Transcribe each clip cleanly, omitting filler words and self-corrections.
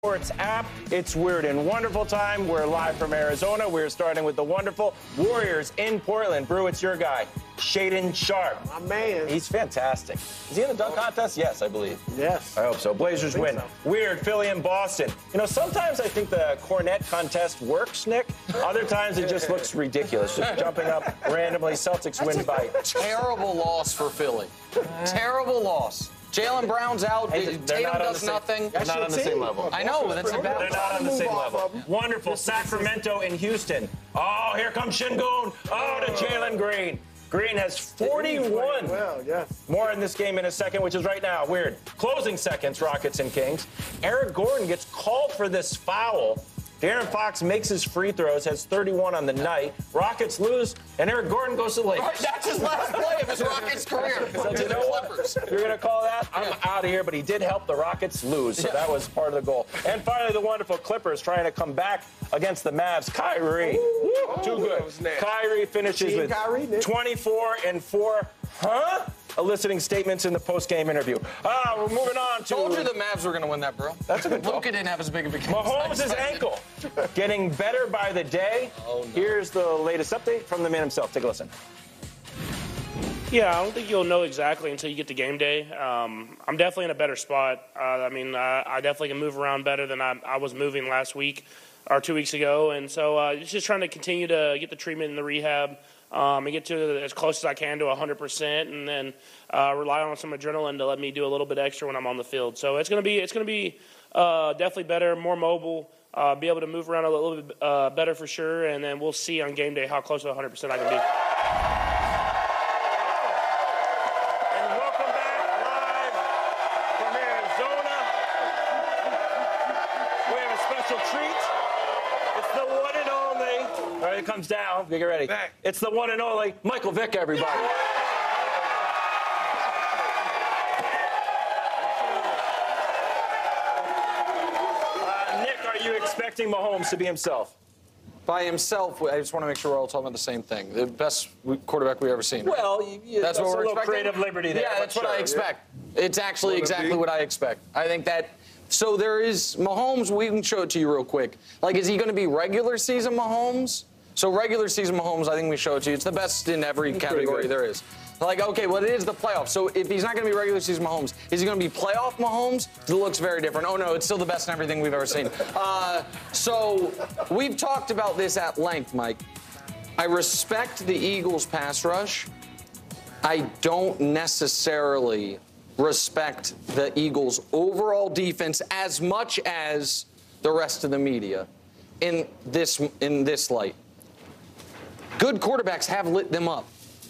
Sports app. It's Weird and Wonderful time. We're live from Arizona. We're starting with the wonderful Warriors in Portland. Brew, it's your guy, Shaedon Sharpe. My man. He's fantastic. Is he in the dunk contest? Yes, I believe. Yes. I hope so. Blazers win. So. Weird, Philly and Boston. You know, sometimes I think the cornet contest works, Nick. Other times it just looks ridiculous. Just jumping up randomly. Celtics win by. Terrible loss for Philly. Terrible loss. Jaylen Brown's out. Tatum does nothing. They're not on the same level. I know. That's about. They're not on the same level. Wonderful. Sacramento and Houston. Oh, here comes Şengün. Oh, to Jalen Green. Green has 41. Well, yes. More in this game in a second, which is right now. Weird. Closing seconds, Rockets and Kings. Eric Gordon gets called for this foul. De'Aaron Fox makes his free throws, has 31 on the night. Rockets lose, and Eric Gordon goes to the Lakers. Right, that's his last play of his Rockets career. So you know what? You're going to call that? I'm out of here, but he did help the Rockets lose, so that was part of the goal. And finally, the wonderful Clippers trying to come back against the Mavs. Kyrie. Too good. Kyrie finishes with 24 and 4. Huh? Eliciting statements in the post-game interview. We're moving on to... Told you the Mavs were going to win that, bro. That's a good call. Luka didn't have as big of a game. Mahomes' ankle getting better by the day. Oh, no. Here's the latest update from the man himself. Take a listen. Yeah, I don't think you'll know exactly until you get to game day. I'm definitely in a better spot. I definitely can move around better than I was moving last week or 2 weeks ago. And so it's just trying to continue to get the treatment and the rehab and get to as close as I can to 100%, and then rely on some adrenaline to let me do a little bit extra when I'm on the field. So it's going to be definitely better, more mobile, be able to move around a little bit better for sure, and then we'll see on game day how close to 100% I can be. It comes down. Get ready. Back. It's the one and only Michael Vick, everybody. Nick, are you expecting Mahomes to be himself? By himself, I just want to make sure we're all talking about the same thing. The best quarterback we've ever seen. Right? Well, that's what we're expecting. Creative liberty there. Yeah, that's what I expect. Yeah. It's actually exactly what I expect. I think that. So there is Mahomes. We can show it to you real quick. Like, is he going to be regular season Mahomes? So regular season Mahomes, I think we show it to you. It's the best in every category there is. Like, okay, well, it is the playoffs. So if he's not going to be regular season Mahomes, is he going to be playoff Mahomes? It looks very different. Oh, no, it's still the best in everything we've ever seen. So we've talked about this at length, Mike. I respect the Eagles' pass rush. I don't necessarily respect the Eagles' overall defense as much as the rest of the media in this light. Good quarterbacks have lit them up.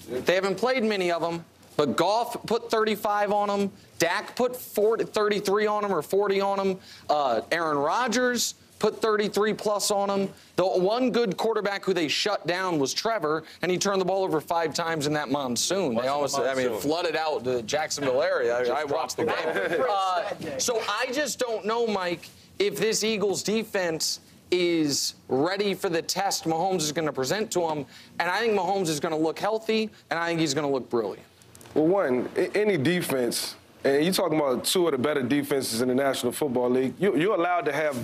They haven't played many of them, but Goff put 35 on them. Dak put 33 on them or 40 on them. Aaron Rodgers put 33-plus on them. The one good quarterback who they shut down was Trevor, and he turned the ball over 5 times in that monsoon. They almost, it flooded out the Jacksonville area. I watched the game. So I just don't know, Mike, if this Eagles defense is ready for the test Mahomes is going to present to him. And I think Mahomes is going to look healthy, and I think he's going to look brilliant. Well, one, any defense, and you're talking about 2 of the better defenses in the National Football League, you're allowed to have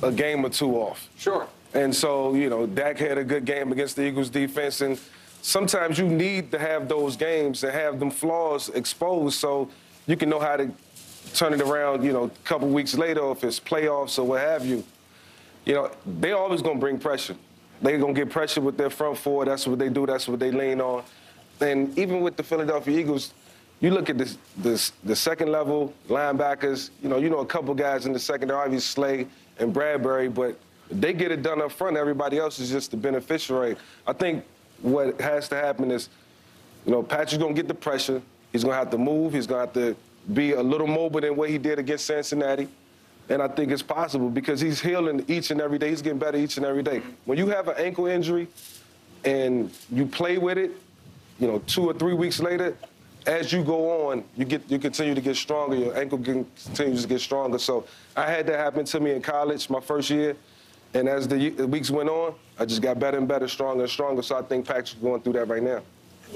a game or 2 off. Sure. And so, you know, Dak had a good game against the Eagles defense, and sometimes you need to have those games and have them flaws exposed so you can know how to turn it around, you know, a couple weeks later, or if it's playoffs or what have you. You know, they're always going to bring pressure. They're going to get pressure with their front four. That's what they do. That's what they lean on. And even with the Philadelphia Eagles, you look at the second-level linebackers, you know a couple guys in the secondary, obviously Slay and Bradbury, but they get it done up front. Everybody else is just the beneficiary. I think what has to happen is, you know, Patrick's going to get the pressure. He's going to have to move. He's going to have to be a little mobile than what he did against Cincinnati. And I think it's possible because he's healing each and every day. He's getting better each and every day. When you have an ankle injury and you play with it, you know, 2 or 3 weeks later, as you go on, you continue to get stronger. Your ankle continues to get stronger. So I had that happen to me in college my first year. And as the weeks went on, I just got better and better, stronger and stronger. So I think Patrick's going through that right now.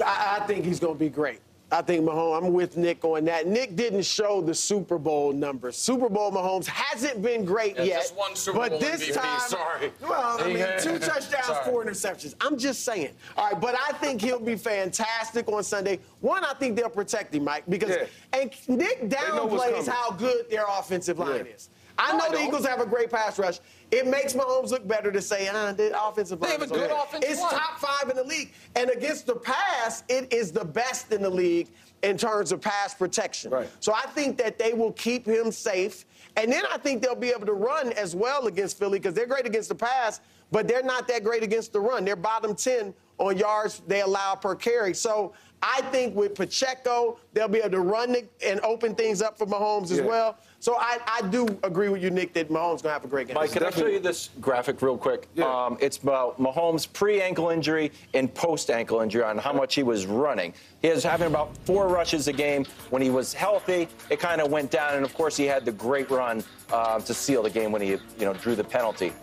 I think he's going to be great. I think Mahomes, I'm with Nick on that. Nick didn't show the Super Bowl numbers. Super Bowl Mahomes hasn't been great yet. Just one Super Bowl but this MVP, time, sorry. Well, I mean, 2 touchdowns, 4 interceptions. I'm just saying. All right, but I think he'll be fantastic on Sunday. One, I think they'll protect him, Mike, because and Nick downplays how good their offensive line is. I know the Eagles have a great pass rush. It makes Mahomes look better to say, the offensive line. They have a good offensive line. It's top 5 in the league. And against the pass, it is the best in the league in terms of pass protection. Right. So I think that they will keep him safe. And then I think they'll be able to run as well against Philly because they're great against the pass, but they're not that great against the run. They're bottom 10 on yards they allow per carry. So I think with Pacheco, they'll be able to run and open things up for Mahomes as well. So I do agree with you, Nick, that Mahomes going to have a great game. Mike, can I show you this graphic real quick? Yeah. It's about Mahomes' pre-ankle injury and post-ankle injury on how much he was running. He was having about 4 rushes a game. When he was healthy, it kind of went down, and, of course, he had the great run to seal the game when he drew the penalty.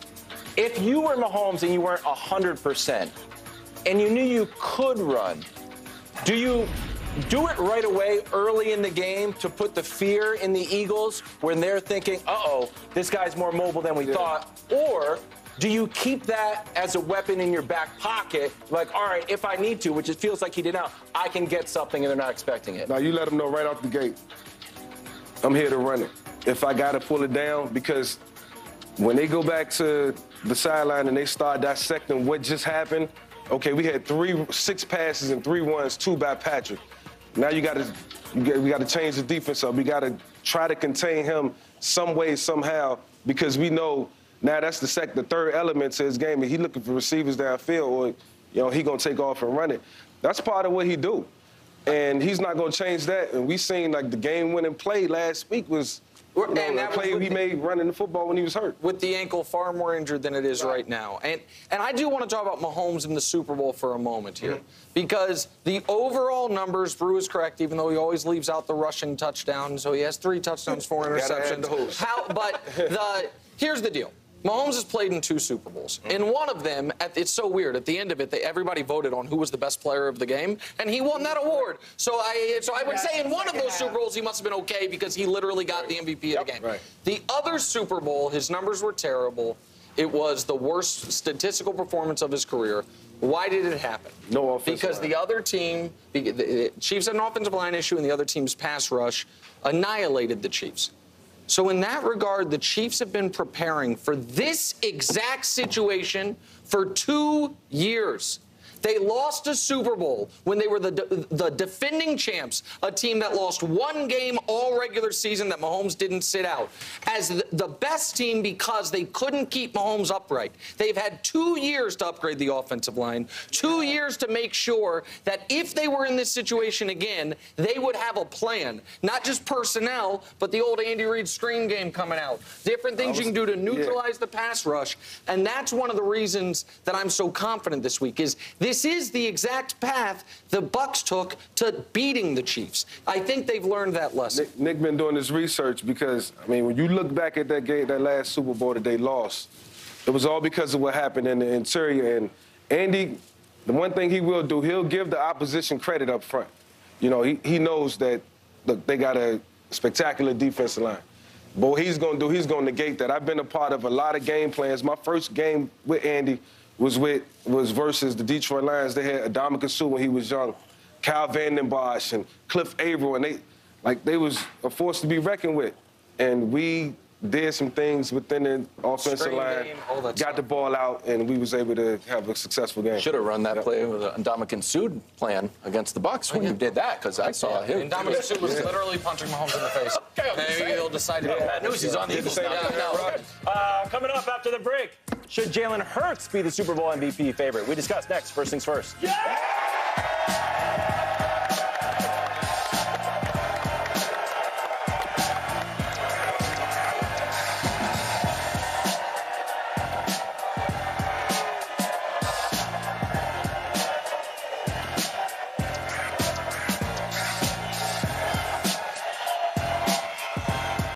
If you were Mahomes and you weren't 100% and you knew you could run, do you do it right away early in the game to put the fear in the Eagles when they're thinking, uh-oh, this guy's more mobile than we thought? Or do you keep that as a weapon in your back pocket, like, all right, if I need to, which it feels like he did now, I can get something and they're not expecting it? Now, you let them know right off the gate, I'm here to run it. If I got to pull it down, because when they go back to the sideline and they start dissecting what just happened, okay, we had 6 passes and 3 runs, 2 by Patrick. Now we got to change the defense up. We got to try to contain him some way, somehow, because we know now that's the 3rd element to his game. And he looking for receivers downfield, or he gonna take off and run it. That's part of what he do, and he's not gonna change that. And we seen like the game-winning play last week was. The play he made running the football when he was hurt. With the ankle far more injured than it is right now. And I do want to talk about Mahomes in the Super Bowl for a moment here. Because the overall numbers, Brew is correct, even though he always leaves out the rushing touchdown. So he has 3 touchdowns, 4 interceptions. Here's the deal. Mahomes has played in 2 Super Bowls. In one of them, it's so weird. At the end of it, everybody voted on who was the best player of the game, and he won that award. So I would say in one of those Super Bowls, he must have been okay because he literally got the MVP of the game. Right. The other Super Bowl, his numbers were terrible. It was the worst statistical performance of his career. Why did it happen? No offensive Because line. the other team, the Chiefs had an offensive line issue, and the other team's pass rush annihilated the Chiefs. So in that regard, the Chiefs have been preparing for this exact situation for 2 years. They lost a Super Bowl when they were the defending champs, a team that lost 1 game all regular season that Mahomes didn't sit out, as the best team because they couldn't keep Mahomes upright. They've had 2 years to upgrade the offensive line, 2 years to make sure that if they were in this situation again, they would have a plan. Not just personnel, but the old Andy Reid screen game coming out. Different things you can do to neutralize the pass rush. And that's one of the reasons that I'm so confident this week is this is the exact path the Bucs took to beating the Chiefs. I think they've learned that lesson. Nick been doing this research because, I mean, when you look back at that game, that last Super Bowl that they lost, it was all because of what happened in the interior. And Andy, the one thing he will do, he'll give the opposition credit up front. He knows that, look, they got a spectacular defensive line. But what he's going to do, he's going to negate that. I've been a part of a lot of game plans. My first game with Andy was versus the Detroit Lions. They had Adama Suh when he was young, Kyle Vanden Bosch and Cliff Averill, and they was a force to be reckoned with. And we did some things within the offensive line, got the ball out, and we was able to have a successful game. Should have run that play with an Ndamukong Suh plan against the Bucs when you did that, because I saw him. Ndamukong Suh was literally punching Mahomes in the face. Maybe he'll decide to go. Bad news, he's on the Eagles now. Coming up after the break, should Jalen Hurts be the Super Bowl MVP favorite? We discuss next. First things first. Yeah!